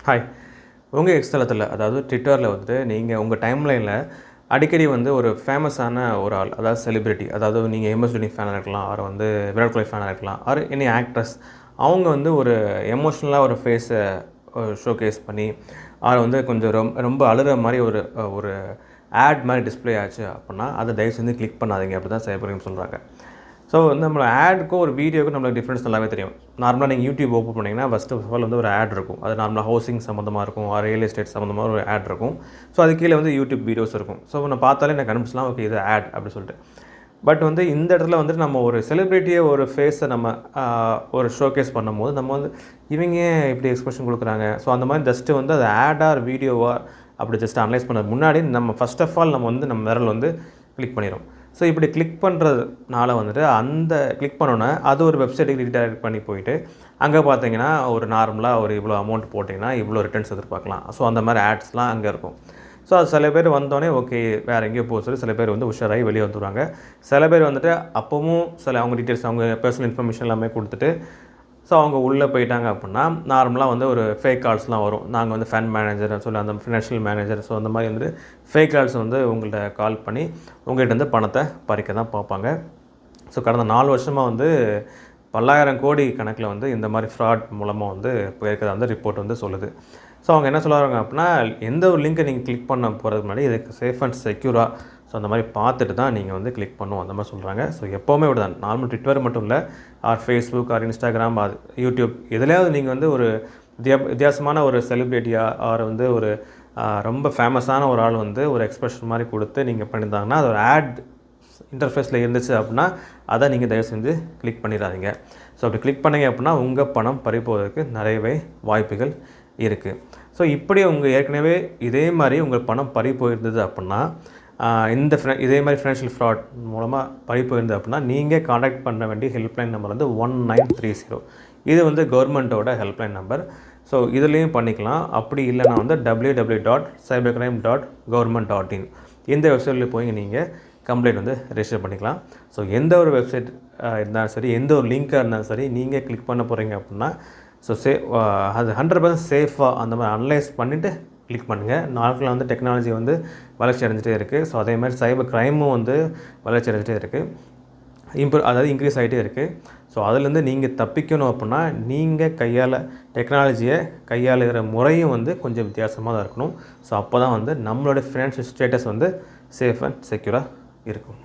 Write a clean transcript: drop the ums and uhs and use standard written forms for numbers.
Hi. உங்கள் X தளத்தில் அதாவது ட்விட்டரில் வந்துட்டு நீங்கள் உங்கள் டைம்லைனில் அடிக்கடி வந்து ஒரு ஃபேமஸான ஒரு ஆள், அதாவது செலிப்ரிட்டி, அதாவது நீங்கள் எம்எஸ் தோனி ஃபேனாக இருக்கலாம், அவர் வந்து விராட் கோலி ஃபேனாக இருக்கலாம், அவர் எனி ஆக்ட்ரஸ், அவங்க வந்து ஒரு எமோஷ்னலாக ஒரு ஃபேஸை ஷோகேஸ் பண்ணி அவர் வந்து கொஞ்சம் ரொம்ப அழுகிற மாதிரி ஒரு ஒரு ஆட் மாதிரி டிஸ்பிளே ஆச்சு அப்படின்னா அதை தயவு செஞ்சு கிளிக் பண்ணாதீங்க அப்படி தான் செய்யப்படுன்னு சொல்கிறாங்க. ஸோ வந்து நம்மளோட ஆடுக்கும் ஒரு வீடியோக்கும் நம்மளுக்கு டிஃப்ரென்ஸ் நல்லாவே தெரியும். நார்மலாக நீங்கள் யூடியூப் ஓப்பன் பண்ணிங்கன்னா ஃபஸ்ட் ஆஃப் ஆல் வந்து ஒரு ஆட் இருக்கும். அது நார்மலாக ஹவுசிங் சம்மந்தமாக இருக்கும், ரியல் எஸ்டேட் சம்மந்தமாக ஒரு ஆட் இருக்கும். ஸோ அது கீழே வந்து யூடியூப் வீடியோஸ் இருக்கும். ஸோ நான் பார்த்தாலே எனக்கு கண்டுபிடிச்சலாம் ஓகே இது ஆட் அப்படி சொல்லிட்டு. பட் வந்து இந்த இடத்துல வந்துட்டு நம்ம ஒரு செலிப்ரிட்டியை ஒரு ஃபேஸை நம்ம ஒரு ஷோகேஸ் பண்ணும்போது நம்ம வந்து இவங்க இப்படி எக்ஸ்பிரஷன் கொடுக்குறாங்க. ஸோ அந்த மாதிரி ஜஸ்ட்டு வந்து அது ஆடாக வீடியோவாக அப்படி ஜஸ்ட் அனலைஸ் பண்ணது முன்னாடி நம்ம ஃபஸ்ட் ஆஃப் ஆல் நம்ம வந்து நம்ம விரல் வந்து கிளிக் பண்ணிடும். ஸோ இப்படி கிளிக் பண்ணுறதுனால வந்துட்டு அந்த கிளிக் பண்ணோன்னே அது ஒரு வெப்சைட்டுக்கு ரீடைரக்ட் பண்ணி போயிட்டு அங்கே பார்த்தீங்கன்னா ஒரு நார்மலாக ஒரு இவ்வளோ அமௌண்ட் போட்டிங்கன்னா இவ்வளோ ரிட்டர்ன்ஸ் எதிர்பார்க்கலாம். ஸோ அந்த மாதிரி ஆட்ஸ்லாம் அங்கே இருக்கும். ஸோ அது சில பேர் வந்தோடனே ஓகே வேறு எங்கேயோ போக சொல்லி சில பேர் வந்து உஷாராகி வெளியே வந்துடுவாங்க. சில பேர் வந்துட்டு அப்போவும் அவங்க டீட்டெயில்ஸ் அவங்க பர்சனல் இன்ஃபர்மேஷன் எல்லாமே கொடுத்துட்டு ஸோ அவங்க உள்ளே போயிட்டாங்க அப்படின்னா நார்மலாக வந்து ஒரு ஃபேக் கால்ஸ்லாம் வரும். நாங்கள் வந்து ஃபண்ட் மேனேஜர் சொல்லி அந்த ஃபினான்ஷியல் மேனேஜர் ஸோ அந்த மாதிரி வந்து ஃபேக் கால்ஸ் வந்து உங்கள்கிட்ட கால் பண்ணி உங்கள்கிட்ட வந்து பணத்தை பறிக்க தான் பார்ப்பாங்க. ஸோ கடந்த 4 வருஷமாக வந்து பல்லாயிரம் கோடி கணக்கில் வந்து இந்த மாதிரி ஃப்ராட் மூலமாக வந்து போயிருக்கிறதா வந்து ரிப்போர்ட் வந்து சொல்லுது. ஸோ அவங்க என்ன சொல்லுவாங்க அப்படின்னா எந்த ஒரு லிங்க்கை நீங்கள் கிளிக் பண்ண போகிறதுக்கு முன்னாடி இதுக்கு சேஃப் அண்ட் செக்யூராக ஸோ அந்த மாதிரி பார்த்துட்டு தான் நீங்கள் வந்து கிளிக் பண்ணுவோம் அந்த மாதிரி சொல்கிறாங்க. ஸோ எப்போவுமே இப்படி தான் நார்மல் ட்விட்டர் மட்டும் இல்லை ஃபேஸ்புக் இன்ஸ்டாகிராம் யூடியூப் எதுலையாவது நீங்கள் வந்து ஒரு வித்தியாசமான ஒரு செலிப்ரிட்டியாக வந்து ஒரு ரொம்ப ஃபேமஸான ஒரு ஆள் வந்து ஒரு எக்ஸ்பிரஷன் மாதிரி கொடுத்து நீங்கள் பண்ணியிருந்தாங்கன்னா அது ஒரு ஆட் இன்டர்ஃபேஸில் இருந்துச்சு அப்படின்னா அதை நீங்கள் தயவு செஞ்சு கிளிக் பண்ணிடாதீங்க. ஸோ அப்படி கிளிக் பண்ணிங்க அப்படின்னா உங்கள் பணம் பறிப்போவதற்கு நிறையவே வாய்ப்புகள் இருக்குது. ஸோ இப்படி உங்கள் ஏற்கனவே இதே மாதிரி உங்கள் பணம் பறி போயிருந்தது அப்படின்னா இதே மாதிரி ஃபினான்ஷியல் ஃப்ராட் மூலமாக பறி போயிருந்தது அப்படின்னா நீங்கள் காண்டாக்ட் பண்ண வேண்டிய ஹெல்ப்லைன் நம்பர் வந்து 1930. இது வந்து கவர்மெண்ட்டோட ஹெல்ப்லைன் நம்பர். ஸோ இதுலேயும் பண்ணிக்கலாம். அப்படி இல்லைனா வந்து www.cybercrime.government.in இந்த வெப்சைட்டில் போய் நீங்கள் கம்ப்ளைண்ட் வந்து ரெஜிஸ்டர் பண்ணிக்கலாம். ஸோ எந்த ஒரு வெப்சைட் இருந்தாலும் சரி எந்த ஒரு லிங்காக இருந்தாலும் சரி நீங்கள் கிளிக் பண்ண போகிறீங்க அப்படின்னா ஸோ அது 100% சேஃபாக அந்த மாதிரி அனலைஸ் பண்ணிவிட்டு கிளிக் பண்ணுங்கள். நாட்களில் வந்து டெக்னாலஜி வந்து வளர்ச்சி அடைஞ்சிட்டே இருக்குது. ஸோ அதேமாதிரி சைபர் க்ரைமும் வந்து வளர்ச்சி அடைஞ்சிட்டே இருக்குது, அதாவது இன்க்ரீஸ் ஆகிட்டே இருக்குது. ஸோ அதுலேருந்து நீங்கள் தப்பிக்கணும் அப்படின்னா நீங்கள் டெக்னாலஜியை கையாளுகிற முறையும் வந்து கொஞ்சம் வித்தியாசமாக தான் இருக்கணும். ஸோ அப்போ தான் வந்து நம்மளோட ஃபினான்ஷியல் ஸ்டேட்டஸ் வந்து சேஃப் அண்ட் செக்யூராக இருக்கும்.